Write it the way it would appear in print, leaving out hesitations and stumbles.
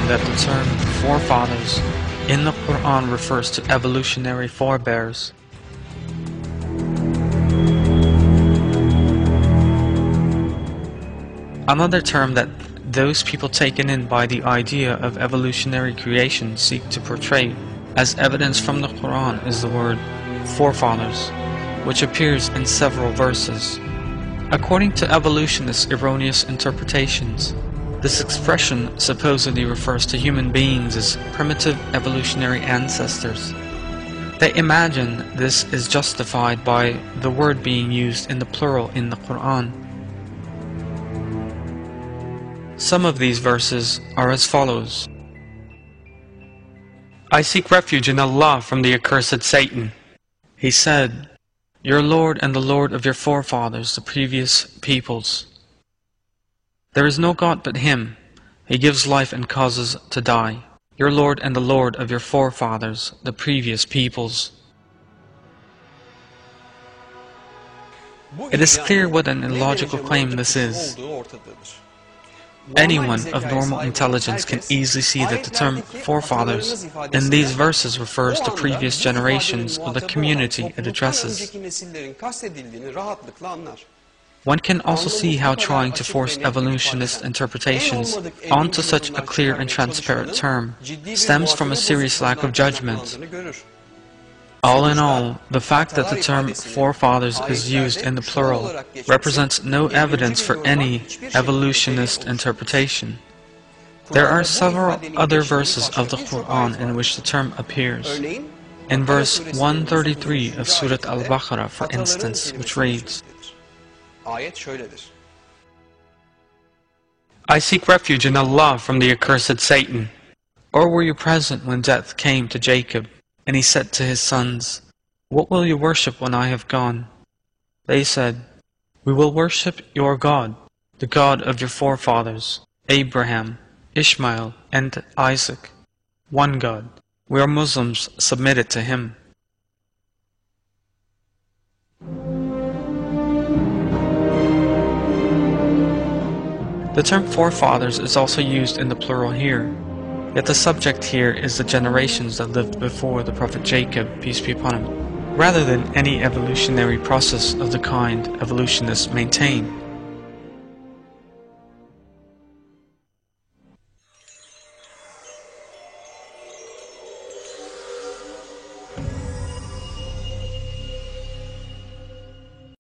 that the term forefathers in the Quran refers to evolutionary forebears. Another term that those people taken in by the idea of evolutionary creation seek to portray as evidence from the Quran is the word forefathers, which appears in several verses. According to evolutionists' erroneous interpretations, this expression supposedly refers to human beings as primitive evolutionary ancestors. They imagine this is justified by the word being used in the plural in the Quran. Some of these verses are as follows. I seek refuge in Allah from the accursed Satan. He said, Your Lord and the Lord of your forefathers, the previous peoples. There is no God but Him. He gives life and causes to die. Your Lord and the Lord of your forefathers, the previous peoples. It is clear what an illogical claim this is. Anyone of normal intelligence can easily see that the term forefathers in these verses refers to previous generations of the community it addresses. One can also see how trying to force evolutionist interpretations onto such a clear and transparent term stems from a serious lack of judgment. All in all, the fact that the term forefathers is used in the plural represents no evidence for any evolutionist interpretation. There are several other verses of the Quran in which the term appears. In verse 133 of Surah Al-Baqarah, for instance, which reads, I seek refuge in Allah from the accursed Satan. Or were you present when death came to Jacob? And he said to his sons, What will you worship when I have gone? They said, We will worship your God, the God of your forefathers, Abraham, Ishmael, and Isaac. One God. We are Muslims submitted to Him. The term forefathers is also used in the plural here. Yet the subject here is the generations that lived before the Prophet Jacob, peace be upon him, rather than any evolutionary process of the kind evolutionists maintain.